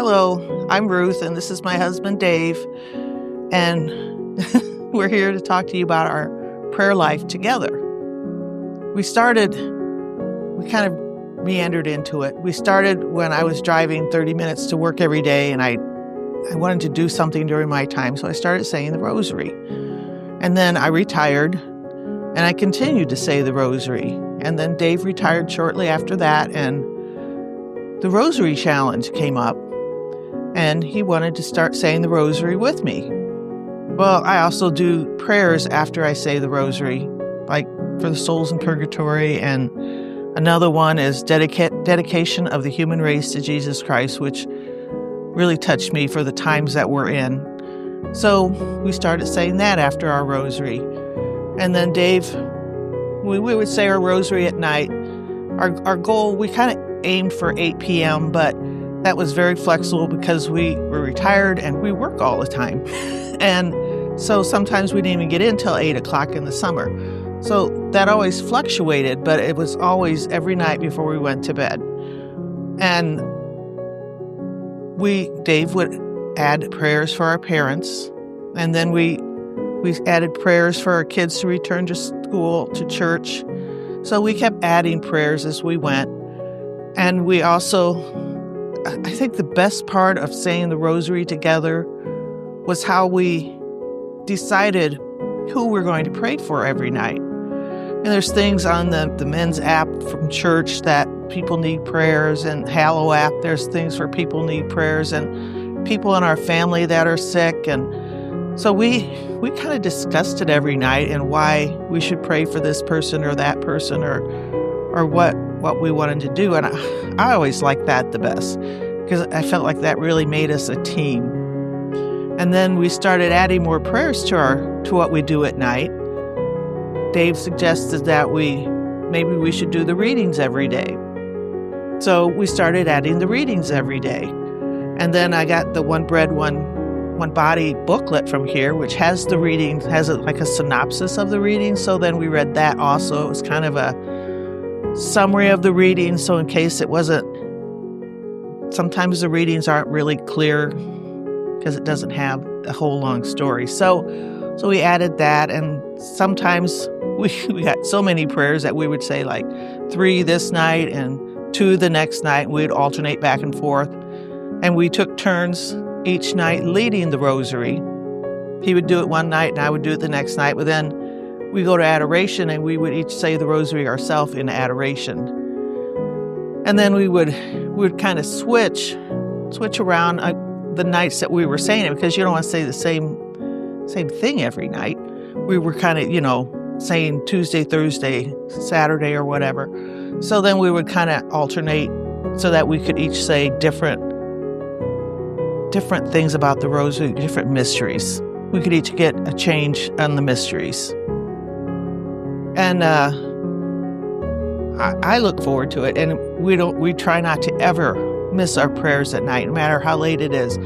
Hello, I'm Ruth, and this is my husband, Dave, and we're here to talk to you about our prayer life together. We kind of meandered into it. We started when I was driving 30 minutes to work every day, and I wanted to do something during my time, so I started saying the rosary. And then I retired, and I continued to say the rosary. And then Dave retired shortly after that, and the Rosary Challenge came up, and he wanted to start saying the rosary with me. Well, I also do prayers after I say the rosary, like for the souls in purgatory, and another one is dedication of the human race to Jesus Christ, which really touched me for the times that we're in. So we started saying that after our rosary. And then Dave, we would say our rosary at night. Our goal, we kind of aimed for 8 p.m., but that was very flexible because we were retired and we work all the time. And so sometimes we didn't even get in till 8 o'clock in the summer. So that always fluctuated, but it was always every night before we went to bed. And Dave would add prayers for our parents, and then we added prayers for our kids to return to school, to church. So we kept adding prayers as we went. And we also, I think the best part of saying the rosary together was how we decided who we're going to pray for every night. And there's things on the men's app from church that people need prayers, and Hallow app, there's things for people need prayers, and people in our family that are sick. And so we kind of discussed it every night and why we should pray for this person or that person or what we wanted to do. And I always liked that the best because I felt like that really made us a team. And then we started adding more prayers to what we do at night. Dave suggested that maybe we should do the readings every day. So we started adding the readings every day. And then I got the One Bread, One Body booklet from here, which has the readings, like a synopsis of the readings. So then we read that also. It was kind of a summary of the readings. So in case it wasn't, sometimes the readings aren't really clear because it doesn't have a whole long story. So we added that, and sometimes we got so many prayers that we would say like 3 this night and 2 the next night. We'd alternate back and forth, and we took turns each night leading the rosary. He would do it one night and I would do it the next night, but then we go to adoration and we would each say the rosary ourselves in adoration. And then we would kind of switch around the nights that we were saying it, because you don't want to say the same thing every night. We were kind of, saying Tuesday, Thursday, Saturday, or whatever. So then we would kind of alternate so that we could each say different things about the rosary, different mysteries. We could each get a change on the mysteries. And I look forward to it, and we try not to ever miss our prayers at night, no matter how late it is.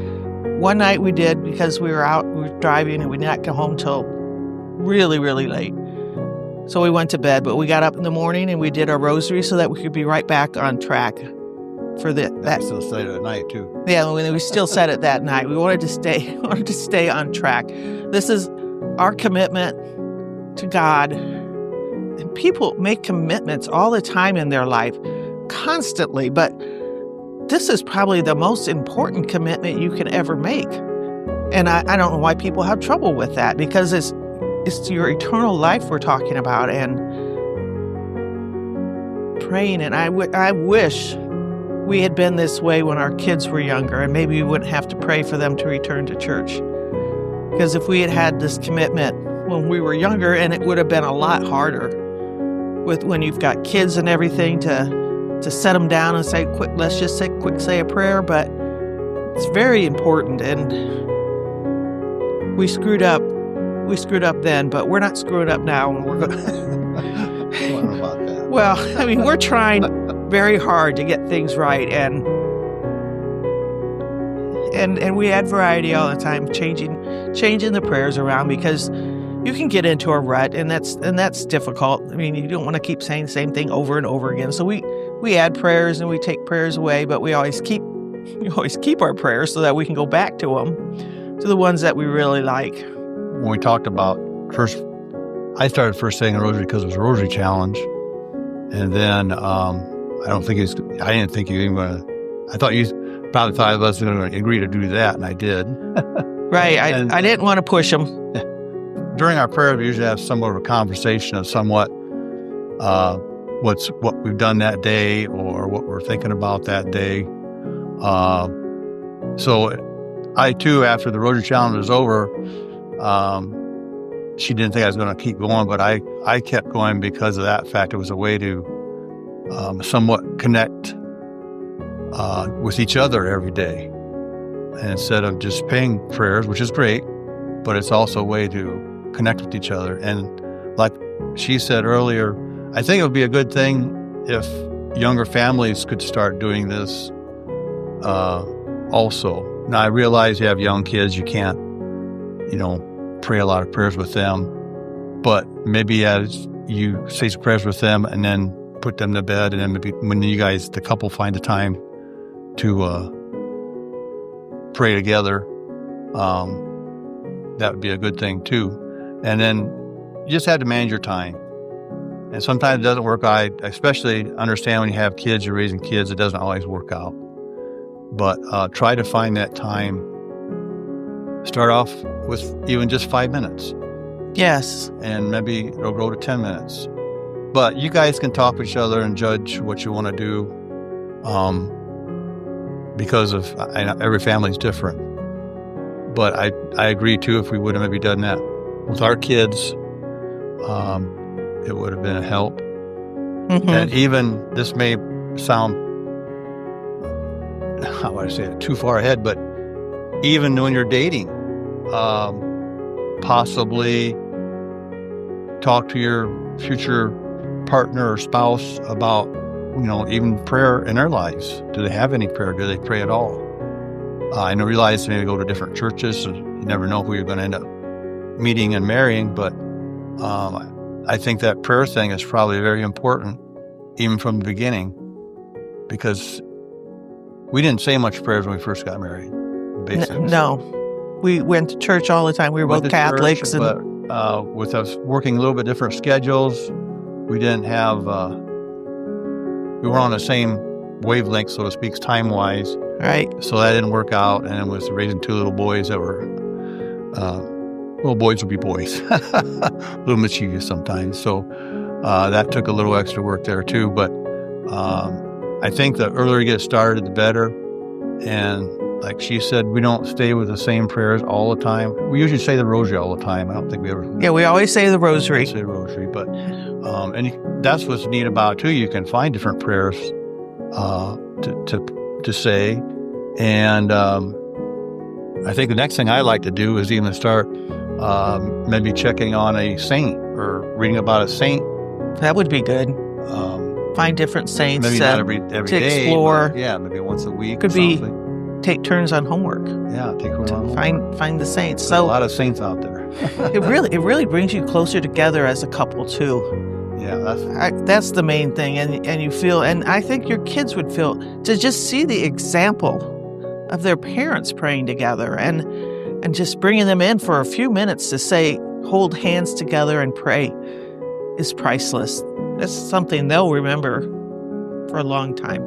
One night we did because we were driving and we did not get home till really, really late. So we went to bed, but we got up in the morning and we did our rosary so that we could be right back on track for that. Still said it at night too. Yeah, we still said it that night. We wanted to stay on track. This is our commitment to God. And people make commitments all the time in their life, constantly, but this is probably the most important commitment you can ever make. And I don't know why people have trouble with that, because it's your eternal life we're talking about, and praying. And I wish we had been this way when our kids were younger, and maybe we wouldn't have to pray for them to return to church. Because if we had had this commitment when we were younger, and it would have been a lot harder when you've got kids and everything to set them down and say, let's just say a prayer. But it's very important, and we screwed up then, but we're not screwing up now. And we're going. I don't know about that. Well, I mean, we're trying very hard to get things right, and we add variety all the time, changing the prayers around, because you can get into a rut, and that's difficult. I mean, you don't want to keep saying the same thing over and over again. So we add prayers and we take prayers away, but we always keep we always keep our prayers so that we can go back to them, to the ones that we really like. When we talked about first, I started first saying a rosary because it was a rosary challenge. And then I didn't think you even going to, I thought you probably thought I was going to agree to do that, and I did. Right. I didn't want to push them. During our prayers, we usually have somewhat of a conversation of somewhat what we've done that day or what we're thinking about that day. So I, too, after the rosary challenge was over, she didn't think I was going to keep going, but I kept going because of that fact. It was a way to somewhat connect with each other every day. And instead of just paying prayers, which is great, but it's also a way to connect with each other. And like she said earlier, I think it would be a good thing if younger families could start doing this also. Now, I realize you have young kids, you can't, pray a lot of prayers with them, but maybe as you say some prayers with them and then put them to bed, and then maybe when you guys, the couple, find the time to pray together, that would be a good thing too. And then you just have to manage your time. And sometimes it doesn't work out. I especially understand when you have kids, you're raising kids, it doesn't always work out. But try to find that time. Start off with even just 5 minutes. Yes. And maybe it'll grow to 10 minutes. But you guys can talk with each other and judge what you want to do, because of every family's different. But I agree, too, if we would have maybe done that with our kids, it would have been a help. Mm-hmm. And even, this may sound, how would I say it, too far ahead, but even when you're dating, possibly talk to your future partner or spouse about, even prayer in their lives. Do they have any prayer? Do they pray at all? I realize maybe go to different churches, and you never know who you're going to end up meeting and marrying, but I think that prayer thing is probably very important, even from the beginning, because we didn't say much prayers when we first got married. No. We went to church all the time. We were both Catholics. But with us working a little bit different schedules, we didn't have, we weren't on the same wavelength, so to speak, time-wise. Right. So that didn't work out, and it was raising two little boys that were, boys would be boys, a little mischievous sometimes. So that took a little extra work there too. But I think the earlier you get started, the better. And like she said, we don't stay with the same prayers all the time. We usually say the rosary all the time. I don't think we ever... Yeah, we always say the rosary. Say the rosary, but... and that's what's neat about it, too. You can find different prayers to say. And I think the next thing I like to do is even start maybe checking on a saint or reading about a saint. That would be good. Find different saints maybe not every to day, explore. Yeah, maybe once a week. Could be take turns on homework. Yeah, take turns on homework. Find the saints. There's a lot of saints out there. it really brings you closer together as a couple too. Yeah, that's the main thing, and you feel, and I think your kids would feel, to just see the example of their parents praying together, and just bringing them in for a few minutes to say, hold hands together and pray, is priceless. That's something they'll remember for a long time.